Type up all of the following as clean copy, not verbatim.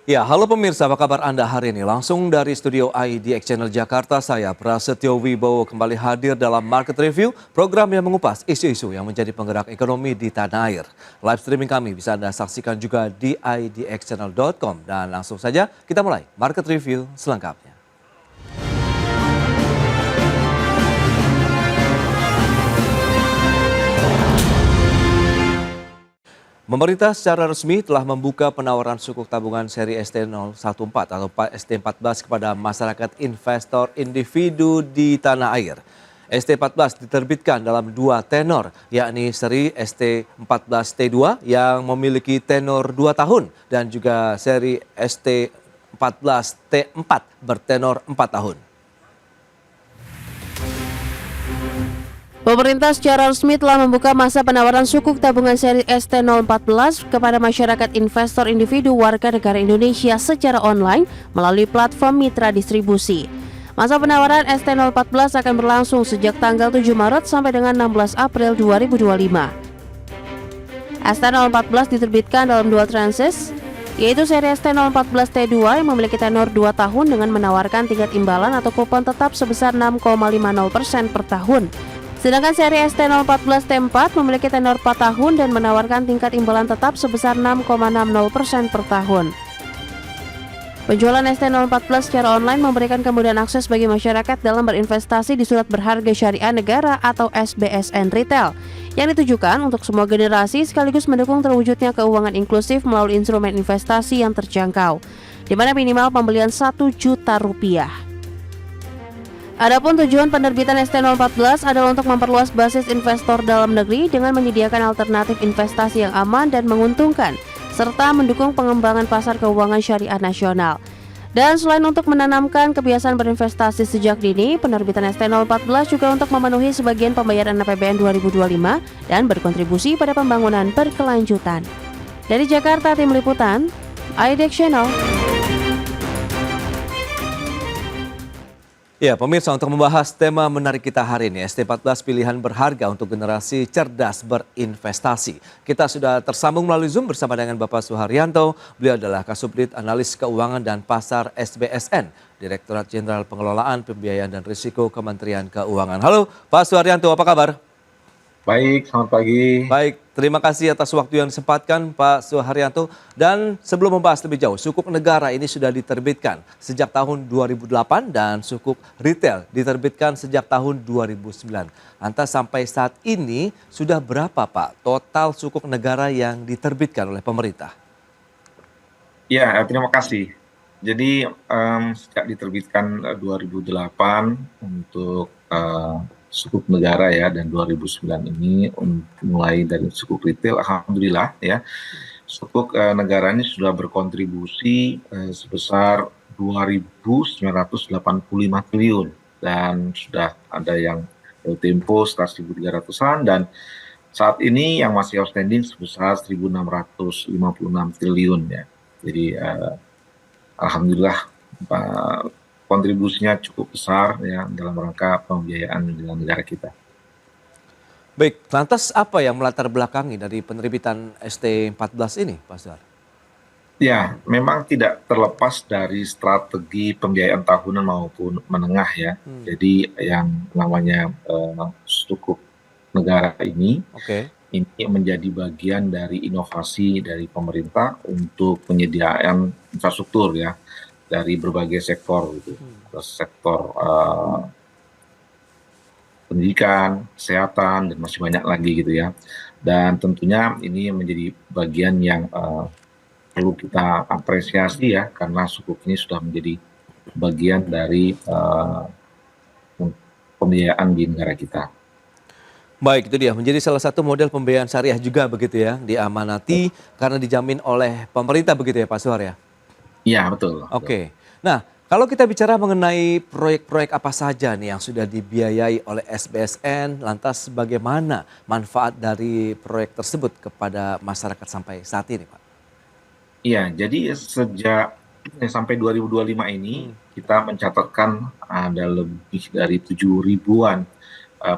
Ya, halo pemirsa, apa kabar Anda hari ini? Langsung dari studio IDX Channel Jakarta, saya Prasetyo Wibowo kembali hadir dalam Market Review, program yang mengupas isu-isu yang menjadi penggerak ekonomi di tanah air. Live streaming kami bisa Anda saksikan juga di idxchannel.com. Dan langsung saja kita mulai Market Review selengkapnya. Pemerintah secara resmi telah membuka penawaran sukuk tabungan seri ST014 atau ST14 kepada masyarakat investor individu di tanah air. ST14 diterbitkan dalam dua tenor, yakni seri ST14T2 yang memiliki tenor 2 tahun dan juga seri ST14T4 bertenor 4 tahun. Pemerintah secara resmi telah membuka masa penawaran sukuk tabungan seri ST014 kepada masyarakat investor individu warga negara Indonesia secara online melalui platform mitra distribusi. Masa penawaran ST014 akan berlangsung sejak tanggal 7 Maret sampai dengan 16 April 2025. ST014 diterbitkan dalam dua tranches, yaitu seri ST014T2 yang memiliki tenor 2 tahun dengan menawarkan tingkat imbalan atau kupon tetap sebesar 6,50% per tahun. Sedangkan seri ST014T4 memiliki tenor 4 tahun dan menawarkan tingkat imbalan tetap sebesar 6,60% per tahun. Penjualan ST014 secara online memberikan kemudahan akses bagi masyarakat dalam berinvestasi di surat berharga syariah negara atau SBSN retail yang ditujukan untuk semua generasi sekaligus mendukung terwujudnya keuangan inklusif melalui instrumen investasi yang terjangkau, di mana minimal pembelian Rp1 juta. Adapun tujuan penerbitan ST014 adalah untuk memperluas basis investor dalam negeri dengan menyediakan alternatif investasi yang aman dan menguntungkan, serta mendukung pengembangan pasar keuangan syariah nasional. Dan selain untuk menanamkan kebiasaan berinvestasi sejak dini, penerbitan ST014 juga untuk memenuhi sebagian pembayaran APBN 2025 dan berkontribusi pada pembangunan berkelanjutan. Dari Jakarta, Tim Liputan, IDX Channel. Ya, pemirsa, untuk membahas tema menarik kita hari ini, ST14 pilihan berharga untuk generasi cerdas berinvestasi. Kita sudah tersambung melalui Zoom bersama dengan Bapak Suharyanto. Beliau adalah Kasubdit Analis Keuangan dan Pasar SBSN, Direktorat Jenderal Pengelolaan Pembiayaan dan Risiko Kementerian Keuangan. Halo Pak Suharyanto, apa kabar? Baik, selamat pagi. Baik, terima kasih atas waktu yang disempatkan Pak Suharyanto. Dan sebelum membahas lebih jauh, sukuk negara ini sudah diterbitkan sejak tahun 2008 dan sukuk retail diterbitkan sejak tahun 2009. Lantas sampai saat ini sudah berapa Pak total sukuk negara yang diterbitkan oleh pemerintah? Ya, terima kasih. Jadi sejak diterbitkan 2008 untuk sukuk negara ya, dan 2009 ini mulai dari sukuk retail, alhamdulillah ya, sukuk negara ini sudah berkontribusi sebesar 2.985 triliun dan sudah ada yang tempo 1.300-an dan saat ini yang masih outstanding sebesar 1.656 triliun ya. Jadi alhamdulillah kontribusinya cukup besar ya dalam rangka pembiayaan dalam negara kita. Baik, lantas apa yang melatar belakangi dari penerbitan ST14 ini, Pak Suhar? Ya, memang tidak terlepas dari strategi pembiayaan tahunan maupun menengah ya. Jadi yang namanya sukuk negara ini menjadi bagian dari inovasi dari pemerintah untuk penyediaan infrastruktur ya, dari berbagai sektor gitu, sektor pendidikan, kesehatan, dan masih banyak lagi gitu ya. Dan tentunya ini menjadi bagian yang perlu kita apresiasi ya, karena sukuk ini sudah menjadi bagian dari pembiayaan di negara kita. Baik, itu dia, menjadi salah satu model pembiayaan syariah juga begitu ya, diamanati karena dijamin oleh pemerintah begitu ya Pak Suhar ya? Iya, betul. Oke. Nah, kalau kita bicara mengenai proyek-proyek apa saja nih yang sudah dibiayai oleh SBSN, lantas bagaimana manfaat dari proyek tersebut kepada masyarakat sampai saat ini, Pak? Iya, jadi sejak sampai 2025 ini kita mencatatkan ada lebih dari 7.000-an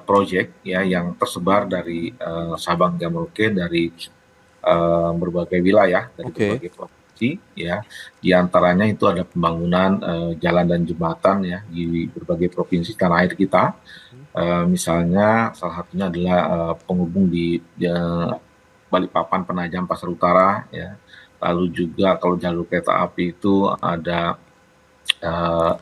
proyek ya yang tersebar dari Sabang hingga Merauke, dari berbagai wilayah, dari berbagai provinsi. investasi ya. Di antaranya itu ada pembangunan jalan dan jembatan ya di berbagai provinsi tanah air kita. Misalnya salah satunya adalah penghubung di Balikpapan, Penajam, Pasar Utara ya. Lalu juga kalau jalur kereta api itu ada eh,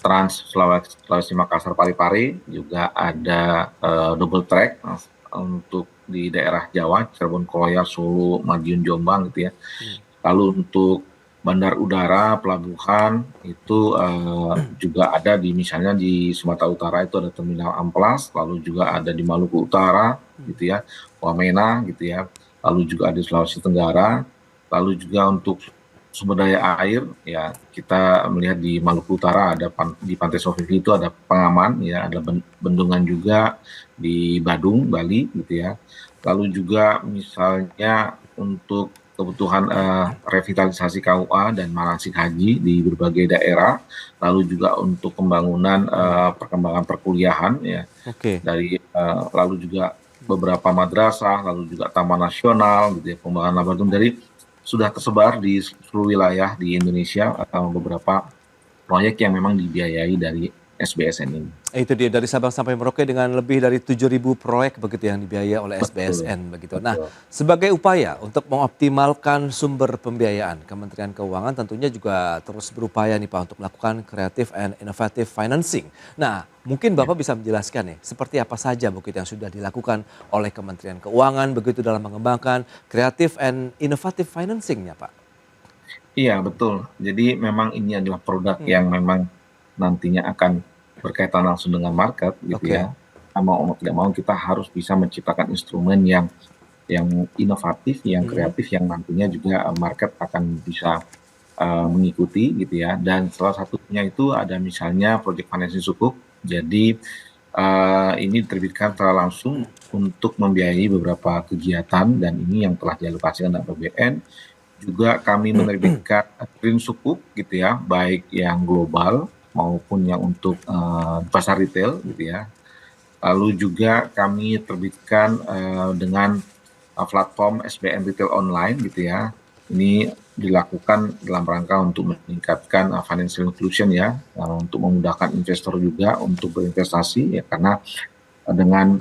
Trans Sulawesi Makassar Parepare, juga ada double track untuk di daerah Jawa, Cirebon, Koya, Solo, Madiun, Jombang gitu ya. Lalu untuk bandar udara, pelabuhan itu juga ada di misalnya di Sumatera Utara itu ada Terminal Amplas, lalu juga ada di Maluku Utara gitu ya, Wamena gitu ya. Lalu juga ada di Sulawesi Tenggara, lalu juga untuk sumber daya air ya kita melihat di Maluku Utara ada di Pantai Sovivi itu ada Pengaman ya, ada bendungan juga di Badung, Bali gitu ya. Lalu juga misalnya untuk kebutuhan revitalisasi KUA dan manasik haji di berbagai daerah, lalu juga untuk pembangunan perkembangan perkuliahan ya Oke. dari lalu juga beberapa madrasah, lalu juga taman nasional gitu ya, pembangunan laboratorium dari sudah tersebar di seluruh wilayah di Indonesia atau beberapa proyek yang memang dibiayai dari SBSN ini. Itu dia dari Sabang sampai Merauke dengan lebih dari 7.000 proyek begitu yang dibiayai oleh Betul, SBSN begitu. Nah, betul. sebagai upaya untuk mengoptimalkan sumber pembiayaan, Kementerian Keuangan tentunya juga terus berupaya nih Pak untuk melakukan creative and innovative financing. Nah, mungkin Bapak bisa menjelaskan nih seperti apa saja begitu yang sudah dilakukan oleh Kementerian Keuangan begitu dalam mengembangkan creative and innovative financing-nya Pak. Iya, betul. Jadi memang ini adalah produk yang memang nantinya akan berkaitan langsung dengan market gitu Oke. ya. Mau tidak mau kita harus bisa menciptakan instrumen yang inovatif, yang kreatif, yang nantinya juga market akan bisa mengikuti gitu ya. Dan salah satunya itu ada misalnya Project Financing Sukuk. Jadi ini diterbitkan secara langsung untuk membiayai beberapa kegiatan dan ini yang telah dialokasikan dari APBN. Juga kami menerbitkan Green Sukuk gitu ya, baik yang global maupun yang untuk pasar retail gitu ya. Lalu juga kami terbitkan dengan platform SBN Retail Online gitu ya. Ini dilakukan dalam rangka untuk meningkatkan financial inclusion ya, untuk memudahkan investor juga untuk berinvestasi ya, karena dengan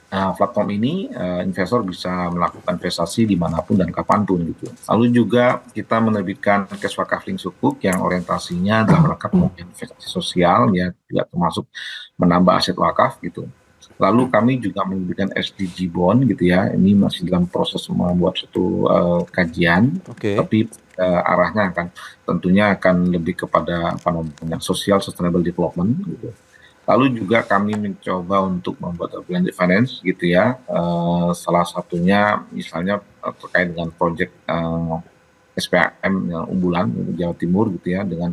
platform ini investor bisa melakukan investasi dimanapun dan kapanpun gitu. Lalu juga kita menerbitkan cash wakaf link sukuk yang orientasinya dalam rangka investasi sosial ya, juga termasuk menambah aset wakaf gitu. Lalu kami juga menerbitkan SDG bond gitu ya, ini masih dalam proses membuat suatu kajian, Oke. tapi arahnya tentunya akan lebih kepada apa namanya social sustainable development gitu. Lalu juga kami mencoba untuk membuat blended finance gitu ya. Salah satunya misalnya terkait dengan proyek SPAM yang unggulan Jawa Timur gitu ya, dengan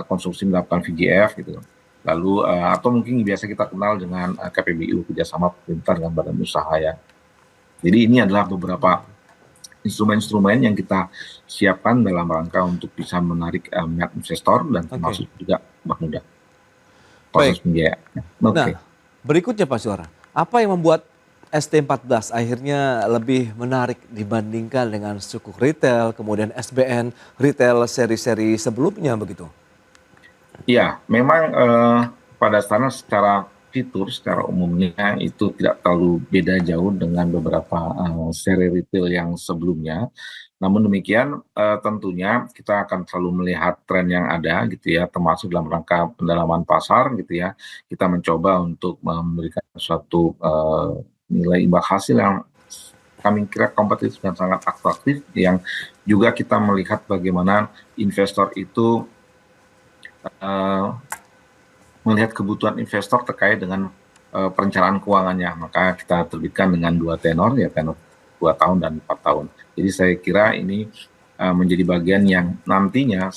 konstruksi melakukan VGF gitu. Lalu atau mungkin biasa kita kenal dengan KPBU, kerjasama pemerintah dengan badan usaha ya. Jadi ini adalah beberapa instrumen-instrumen yang kita siapkan dalam rangka untuk bisa menarik minat investor dan termasuk juga mempermudah proses Baik. pembiayaan. Nah, Oke. berikutnya Pak Suara, apa yang membuat ST14 akhirnya lebih menarik dibandingkan dengan sukuk retail, kemudian SBN retail seri-seri sebelumnya begitu? Ya, memang pada sana secara fitur, secara umumnya itu tidak terlalu beda jauh dengan beberapa seri retail yang sebelumnya. Namun demikian tentunya kita akan selalu melihat tren yang ada gitu ya, termasuk dalam rangka pendalaman pasar gitu ya. Kita mencoba untuk memberikan suatu nilai imbal hasil yang kami kira kompetitif dan sangat atraktif, yang juga kita melihat bagaimana investor itu melihat kebutuhan investor terkait dengan perencanaan keuangannya. Maka kita terbitkan dengan 2 tenor, ya tenor 2 tahun dan 4 tahun. Jadi saya kira ini menjadi bagian yang nantinya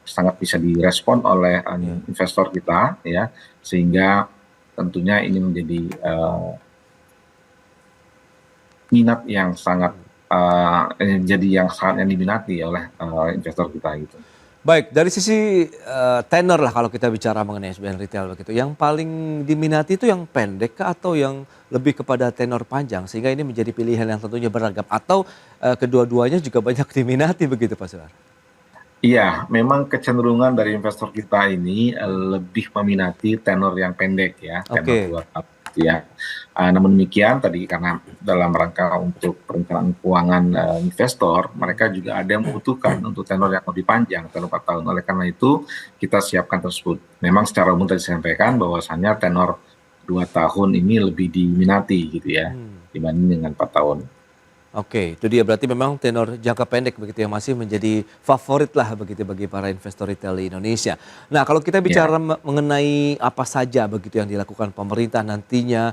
sangat bisa direspon oleh investor kita ya, sehingga tentunya ini menjadi minat yang sangat jadi yang sangat yang diminati oleh investor kita gitu. Baik, dari sisi tenor lah kalau kita bicara mengenai SBN retail begitu, yang paling diminati itu yang pendek kah atau yang lebih kepada tenor panjang? Sehingga ini menjadi pilihan yang tentunya beragam atau kedua-duanya juga banyak diminati begitu Pak Suar? Iya, memang kecenderungan dari investor kita ini lebih meminati tenor yang pendek ya, tenor Oke. 2 tahun gitu ya. Namun demikian tadi karena dalam rangka untuk perencanaan keuangan investor, mereka juga ada yang membutuhkan untuk tenor yang lebih panjang, tenor 4 tahun. Oleh karena itu kita siapkan tersebut. Memang secara umum tadi disampaikan bahwasannya tenor 2 tahun ini lebih diminati gitu ya, dibanding dengan 4 tahun. Oke, itu dia berarti memang tenor jangka pendek begitu yang masih menjadi favorit lah begitu bagi para investor retail di Indonesia. Nah, kalau kita Ya. bicara mengenai apa saja begitu yang dilakukan pemerintah nantinya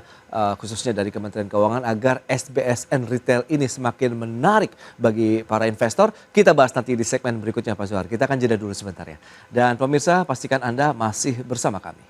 khususnya dari Kementerian Keuangan agar SBSN retail ini semakin menarik bagi para investor, kita bahas nanti di segmen berikutnya Pak Zuhar. Kita akan jeda dulu sebentar ya. Dan pemirsa pastikan Anda masih bersama kami.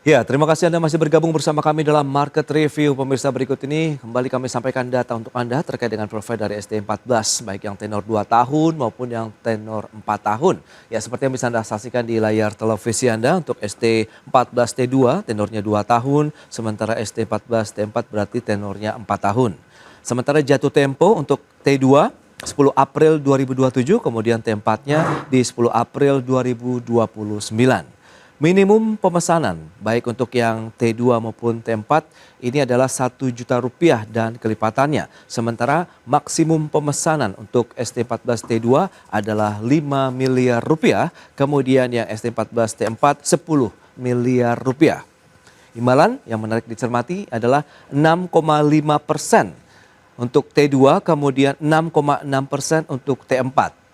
Ya, terima kasih Anda masih bergabung bersama kami dalam Market Review. Pemirsa, berikut ini kembali kami sampaikan data untuk Anda terkait dengan profil dari ST14, baik yang tenor 2 tahun maupun yang tenor 4 tahun. Ya, seperti yang bisa Anda saksikan di layar televisi Anda untuk ST14T2 tenornya 2 tahun, sementara ST14T4 berarti tenornya 4 tahun. Sementara jatuh tempo untuk T2 10 April 2027, kemudian T4-nya di 10 April 2029. Minimum pemesanan baik untuk yang T2 maupun T4 ini adalah Rp1.000.000 dan kelipatannya. Sementara maksimum pemesanan untuk ST14 T2 adalah Rp5 miliar. Kemudian yang ST14 T4 Rp10 miliar. Imbalan yang menarik dicermati adalah 6,5% untuk T2, kemudian 6,6% untuk T4.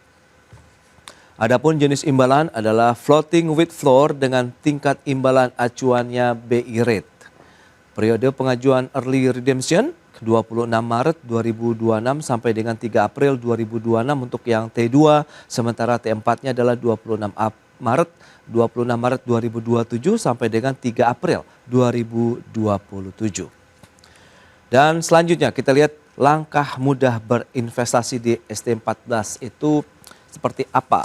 Adapun jenis imbalan adalah floating with floor dengan tingkat imbalan acuannya BI rate. Periode pengajuan early redemption 26 Maret 2026 sampai dengan 3 April 2026 untuk yang T2, sementara T4-nya adalah 26 Maret 2027 sampai dengan 3 April 2027. Dan selanjutnya kita lihat langkah mudah berinvestasi di ST14 itu seperti apa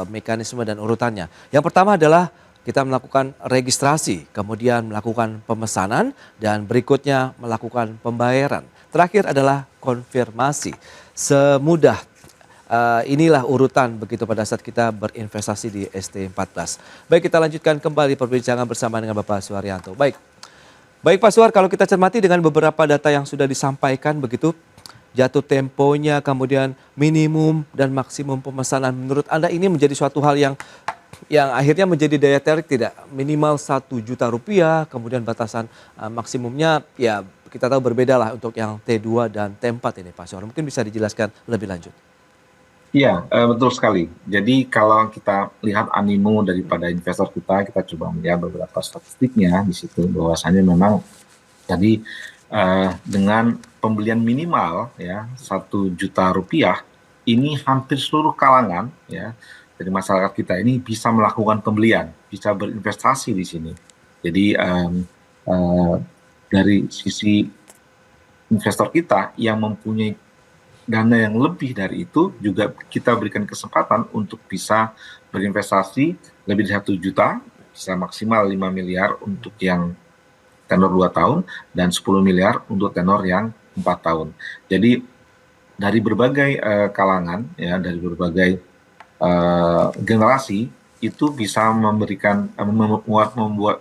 mekanisme dan urutannya. Yang pertama adalah kita melakukan registrasi, kemudian melakukan pemesanan, dan berikutnya melakukan pembayaran. Terakhir adalah konfirmasi. Semudah inilah urutan begitu pada saat kita berinvestasi di ST14. Baik, kita lanjutkan kembali perbincangan bersama dengan Bapak Suharyanto. Baik Pak Suhar, kalau kita cermati dengan beberapa data yang sudah disampaikan begitu, jatuh temponya, kemudian minimum dan maksimum pemesanan. Menurut Anda ini menjadi suatu hal yang akhirnya menjadi daya tarik tidak? Minimal Rp1.000.000, kemudian batasan maksimumnya ya kita tahu berbeda lah untuk yang T2 dan T4 ini Pak Suhar. Mungkin bisa dijelaskan lebih lanjut. Iya, betul sekali. Jadi kalau kita lihat animo daripada investor kita coba melihat beberapa statistiknya di situ bahwasannya memang tadi dengan pembelian minimal ya Rp1.000.000 ini hampir seluruh kalangan ya dari masyarakat kita ini bisa melakukan pembelian, bisa berinvestasi di sini. Jadi dari sisi investor kita yang mempunyai dana yang lebih dari itu juga kita berikan kesempatan untuk bisa berinvestasi lebih dari 1 juta, bisa maksimal 5 miliar untuk yang tenor 2 tahun dan 10 miliar untuk tenor yang 4 tahun. Jadi dari berbagai kalangan ya, dari berbagai generasi itu bisa memberikan membuat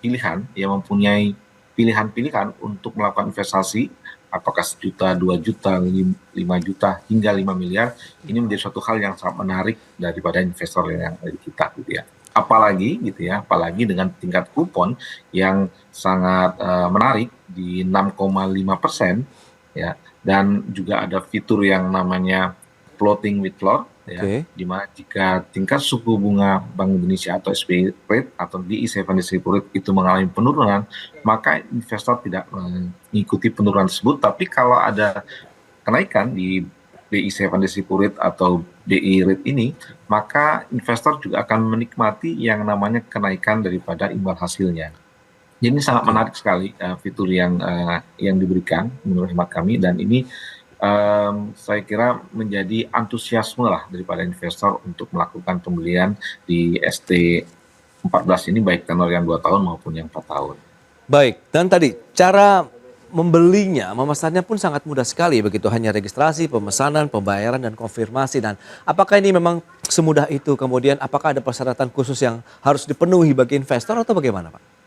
pilihan yang mempunyai pilihan-pilihan untuk melakukan investasi apakah 1 juta, 2 juta, 5 juta hingga 5 miliar. Ini menjadi suatu hal yang sangat menarik daripada investor yang ada di kita gitu ya. Apalagi gitu ya, apalagi dengan tingkat kupon yang sangat menarik di 6,5% ya, dan juga ada fitur yang namanya floating with floor ya, di mana jika tingkat suku bunga Bank Indonesia atau SBI rate atau BI 7 rate itu mengalami penurunan, maka investor tidak mengikuti penurunan tersebut. Tapi kalau ada kenaikan di BI 7 rate atau BI rate ini, maka investor juga akan menikmati yang namanya kenaikan daripada imbal hasilnya. Jadi ini sangat Oke. menarik sekali fitur yang diberikan menurut hemat kami, dan ini saya kira menjadi antusiasme lah daripada investor untuk melakukan pembelian di ST14 ini, baik tenor yang 2 tahun maupun yang 4 tahun. Baik, dan tadi cara membelinya, memesannya pun sangat mudah sekali begitu, hanya registrasi, pemesanan, pembayaran dan konfirmasi. Dan apakah ini memang semudah itu? Kemudian apakah ada persyaratan khusus yang harus dipenuhi bagi investor atau bagaimana, Pak?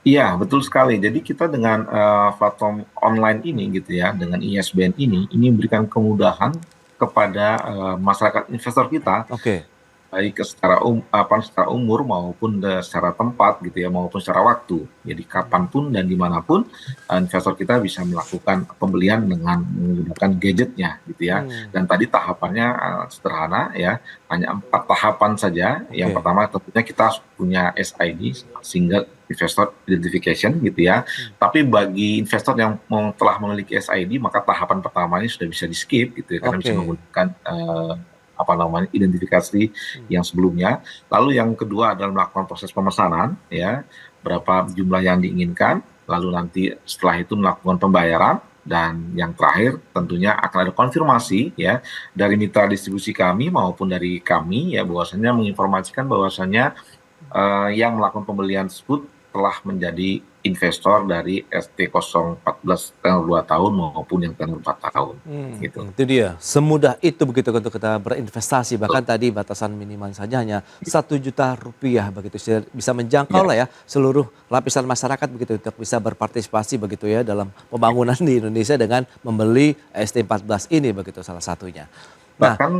Iya, betul sekali. Jadi kita dengan platform online ini gitu ya, dengan ISBN ini memberikan kemudahan kepada masyarakat investor kita, Oke. baik secara secara umur maupun secara tempat gitu ya, maupun secara waktu. Jadi kapanpun dan dimanapun investor kita bisa melakukan pembelian dengan menggunakan gadgetnya gitu ya. Dan tadi tahapannya sederhana ya, hanya 4 tahapan saja. Yang Oke. pertama tentunya kita harus punya SID, Single Investor Identification gitu ya. Tapi bagi investor yang telah memiliki SID, maka tahapan pertamanya sudah bisa di skip gitu ya, karena bisa Oke. menggunakan identifikasi yang sebelumnya. Lalu yang kedua adalah melakukan proses pemesanan ya, berapa jumlah yang diinginkan, lalu nanti setelah itu melakukan pembayaran, dan yang terakhir tentunya akan ada konfirmasi ya dari mitra distribusi kami maupun dari kami ya, bahwasanya menginformasikan bahwasanya yang melakukan pembelian tersebut telah menjadi investor dari ST014 tenor 2 tahun maupun yang tenor 4 tahun gitu. Itu dia, semudah itu begitu untuk kita berinvestasi. Bahkan tadi batasan minimal saja hanya Rp1.000.000 begitu, bisa menjangkau lah ya seluruh lapisan masyarakat begitu untuk bisa berpartisipasi begitu ya dalam pembangunan di Indonesia dengan membeli ST14 ini begitu salah satunya. Nah, Bahkan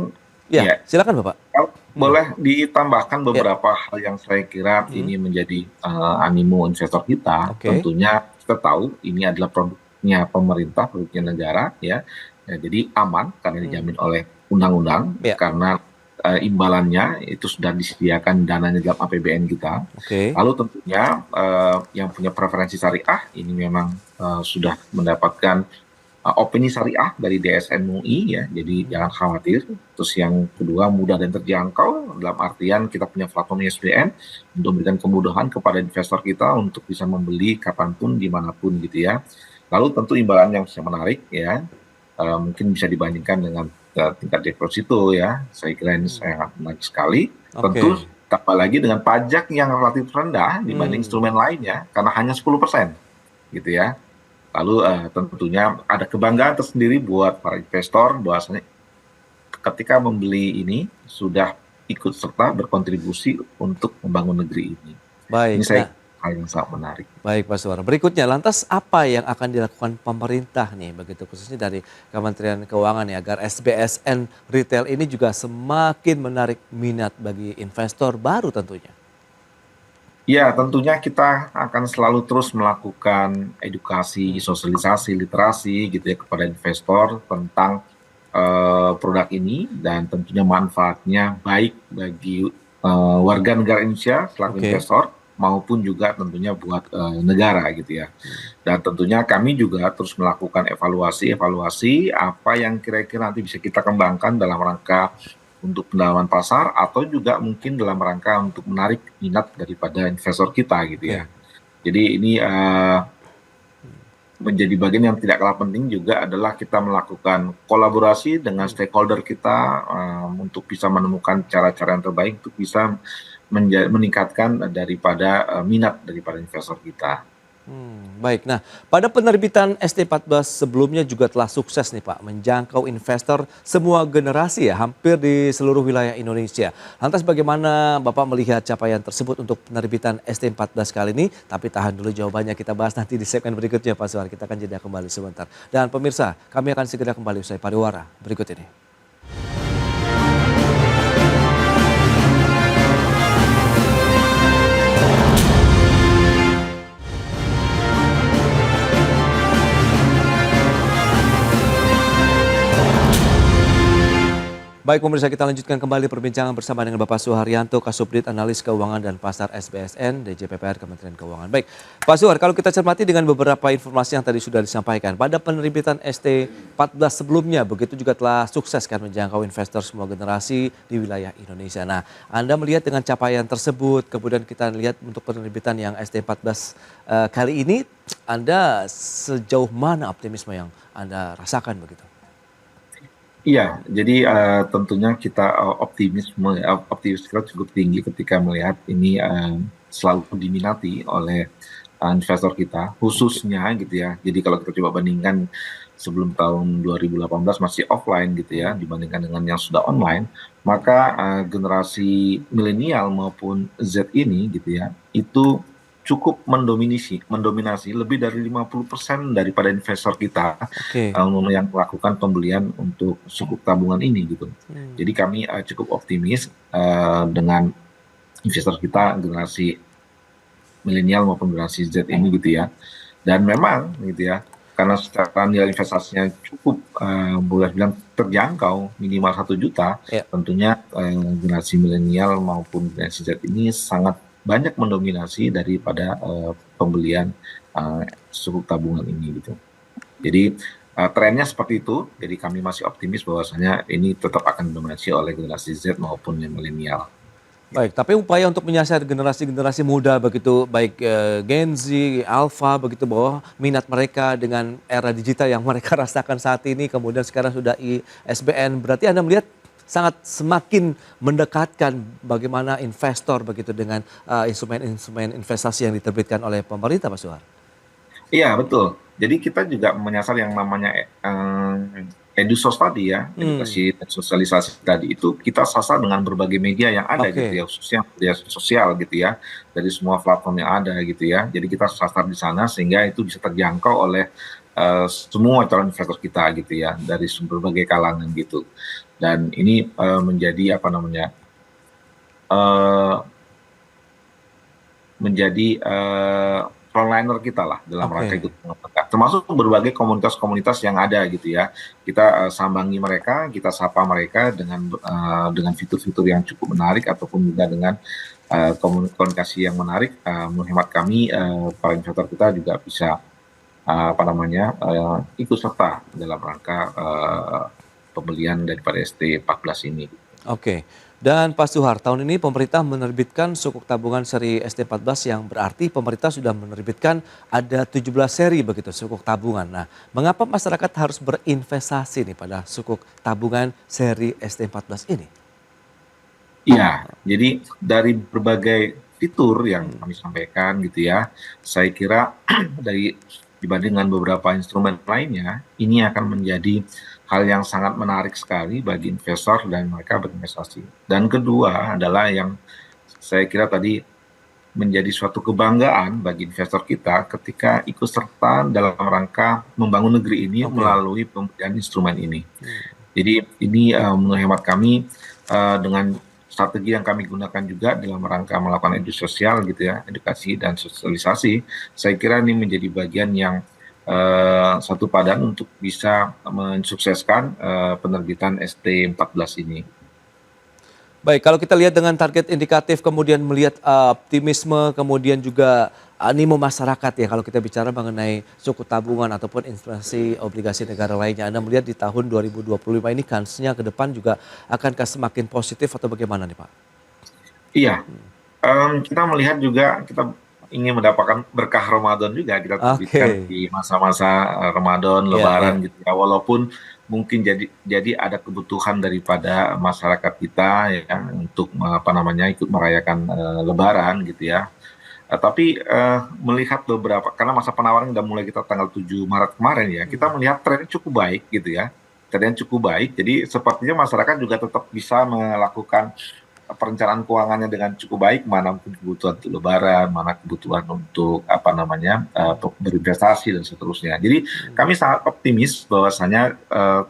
ya ya, silakan Bapak. kalau boleh ditambahkan beberapa hal yang saya kira ini menjadi animo investor kita. Oke. Tentunya kita tahu ini adalah produknya pemerintah, produknya negara ya. Ya, jadi aman karena dijamin oleh undang-undang, Ya. karena imbalannya itu sudah disediakan dananya dalam APBN kita. Oke. Lalu tentunya yang punya preferensi syariah ini memang sudah mendapatkan opini syariah dari DSN MUI ya, jadi jangan khawatir. Terus yang kedua, mudah dan terjangkau dalam artian kita punya platform ISBN untuk memberikan kemudahan kepada investor kita untuk bisa membeli kapanpun dimanapun gitu ya. Lalu tentu imbalan yang menarik ya, mungkin bisa dibandingkan dengan tingkat deposito ya, saya kira ini sangat menarik sekali. Oke. Tentu tambah lagi dengan pajak yang relatif rendah dibanding instrumen lainnya karena hanya 10% gitu ya. Lalu tentunya ada kebanggaan tersendiri buat para investor bahwasanya ketika membeli ini sudah ikut serta berkontribusi untuk membangun negeri ini. Baik. Ini saya Nah, hal yang sangat menarik. baik Pak Suwar. Berikutnya, lantas apa yang akan dilakukan pemerintah nih begitu khususnya dari Kementerian Keuangan ya agar SBSN retail ini juga semakin menarik minat bagi investor baru tentunya. Ya, tentunya kita akan selalu terus melakukan edukasi, sosialisasi, literasi gitu ya kepada investor tentang produk ini, dan tentunya manfaatnya baik bagi warga negara Indonesia selaku Oke. investor maupun juga tentunya buat negara gitu ya. Dan tentunya kami juga terus melakukan evaluasi apa yang kira-kira nanti bisa kita kembangkan dalam rangka untuk pendalaman pasar atau juga mungkin dalam rangka untuk menarik minat daripada investor kita gitu ya. Jadi ini menjadi bagian yang tidak kalah penting juga adalah kita melakukan kolaborasi dengan stakeholder kita untuk bisa menemukan cara-cara yang terbaik untuk bisa meningkatkan daripada minat daripada investor kita. Baik, nah pada penerbitan ST14 sebelumnya juga telah sukses nih Pak menjangkau investor semua generasi ya hampir di seluruh wilayah Indonesia. Lantas bagaimana Bapak melihat capaian tersebut untuk penerbitan ST14 kali ini? Tapi tahan dulu jawabannya, kita bahas nanti di segmen berikutnya Pak Suwar. Kita akan jeda kembali sebentar. Dan pemirsa, kami akan segera kembali usai pariwara berikut ini. Baik pemirsa, kita lanjutkan kembali perbincangan bersama dengan Bapak Suharyanto, Kasubdit Analis Keuangan dan Pasar SBSN, DJPPR Kementerian Keuangan. Baik, Pak Suhar, kalau kita cermati dengan beberapa informasi yang tadi sudah disampaikan, pada penerbitan ST14 sebelumnya, begitu juga telah sukses kan menjangkau investor semua generasi di wilayah Indonesia. Nah, Anda melihat dengan capaian tersebut, kemudian kita lihat untuk penerbitan yang ST14 kali ini, Anda sejauh mana optimisme yang Anda rasakan begitu? Iya, jadi tentunya kita optimis kita cukup tinggi ketika melihat ini selalu diminati oleh investor kita, khususnya gitu ya. Jadi kalau kita coba bandingkan sebelum tahun 2018 masih offline gitu ya, dibandingkan dengan yang sudah online, maka generasi milenial maupun Z ini gitu ya, itu cukup mendominasi lebih dari 50% daripada investor kita Oke. yang melakukan pembelian untuk sukuk tabungan ini gitu. Jadi kami cukup optimis dengan investor kita generasi milenial maupun generasi Z ini gitu ya. Dan memang gitu ya, karena secara nilai investasinya cukup boleh bilang terjangkau minimal 1 juta, Ya. tentunya generasi milenial maupun generasi Z ini sangat banyak mendominasi daripada pembelian sukuk tabungan ini gitu. Jadi trennya seperti itu, jadi kami masih optimis bahwasanya ini tetap akan didominasi oleh generasi Z maupun yang milenial. Baik, tapi upaya untuk menyasar generasi-generasi muda begitu, baik Gen Z, Alpha begitu, bahwa minat mereka dengan era digital yang mereka rasakan saat ini, kemudian sekarang sudah ISBN, berarti Anda melihat sangat semakin mendekatkan bagaimana investor begitu dengan instrumen-instrumen investasi yang diterbitkan oleh pemerintah, Pak Suhar. Iya betul. Jadi kita juga menyasar yang namanya edusos tadi ya, edukasi dan sosialisasi tadi itu kita sasar dengan berbagai media yang ada Oke. gitu ya, khususnya media sosial gitu ya, dari semua platform yang ada gitu ya. Jadi kita sasar di sana sehingga itu bisa terjangkau oleh semua calon investor kita gitu ya, dari berbagai kalangan gitu. Dan ini menjadi apa namanya, menjadi frontliner kita lah dalam Oke. rangka ikut mengemuka, termasuk berbagai komunitas-komunitas yang ada gitu ya. Kita sambangi mereka, kita sapa mereka dengan fitur-fitur yang cukup menarik ataupun juga dengan komunikasi yang menarik. Menurut hemat kami para investor kita juga bisa apa namanya, ikut serta dalam rangka pembelian daripada ST14 ini. Oke. Dan Pak Suhar, tahun ini pemerintah menerbitkan sukuk tabungan seri ST14 yang berarti pemerintah sudah menerbitkan ada 17 seri begitu sukuk tabungan. Nah, mengapa masyarakat harus berinvestasi nih pada sukuk tabungan seri ST14 ini? Iya, jadi dari berbagai fitur yang kami sampaikan gitu ya, saya kira dari dibanding dengan beberapa instrumen lainnya, ini akan menjadi hal yang sangat menarik sekali bagi investor dan mereka berinvestasi. Dan kedua adalah yang saya kira tadi menjadi suatu kebanggaan bagi investor kita ketika ikut serta dalam rangka membangun negeri ini melalui pemberian instrumen ini. Jadi ini menurut hemat kami dengan strategi yang kami gunakan juga dalam rangka melakukan sosial gitu ya, edukasi dan sosialisasi, saya kira ini menjadi bagian yang satu padan untuk bisa mensukseskan penerbitan ST14 ini. Baik, kalau kita lihat dengan target indikatif, kemudian melihat optimisme, kemudian juga animo masyarakat ya, kalau kita bicara mengenai suku tabungan ataupun investasi obligasi negara lainnya, Anda melihat di tahun 2025 ini kansnya ke depan juga akankah semakin positif atau bagaimana nih Pak? Iya, kita melihat juga kita ingin mendapatkan berkah Ramadan juga kita terbitkan di masa-masa Ramadan, Lebaran gitu ya. Walaupun mungkin jadi ada kebutuhan daripada masyarakat kita ya untuk apa namanya ikut merayakan Lebaran gitu ya. Tapi melihat beberapa karena masa penawaran udah mulai kita tanggal 7 Maret kemarin ya, kita melihat trennya cukup baik gitu ya. Trennya cukup baik. Jadi sepertinya masyarakat juga tetap bisa melakukan perencanaan keuangannya dengan cukup baik, mana kebutuhan untuk Lebaran, mana kebutuhan untuk apa namanya berinvestasi dan seterusnya. Jadi kami sangat optimis bahwasanya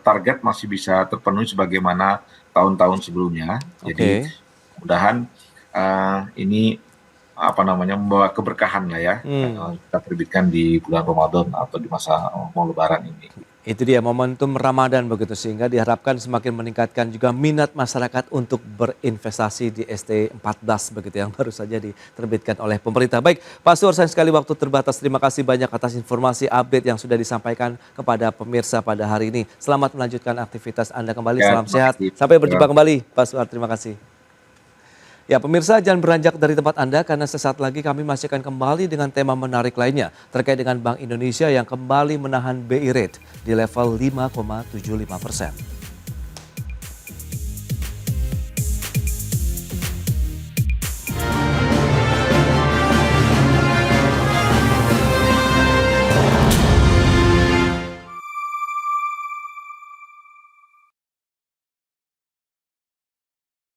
target masih bisa terpenuhi sebagaimana tahun-tahun sebelumnya. Jadi mudah-mudahan ini apa namanya membawa keberkahan lah ya kita terbitkan di bulan Ramadan atau di masa mau Lebaran ini. Itu dia momentum Ramadan begitu, sehingga diharapkan semakin meningkatkan juga minat masyarakat untuk berinvestasi di ST14 begitu yang baru saja diterbitkan oleh pemerintah. Baik, Pak Sur, sayang sekali waktu terbatas. Terima kasih banyak atas informasi update yang sudah disampaikan kepada pemirsa pada hari ini. Selamat melanjutkan aktivitas Anda kembali. Ya, Salam terima sehat. kasih. Sampai berjumpa kembali, Pak Sur. Terima kasih. Ya pemirsa, jangan beranjak dari tempat Anda karena sesaat lagi kami masih akan kembali dengan tema menarik lainnya terkait dengan Bank Indonesia yang kembali menahan BI rate di level 5,75%.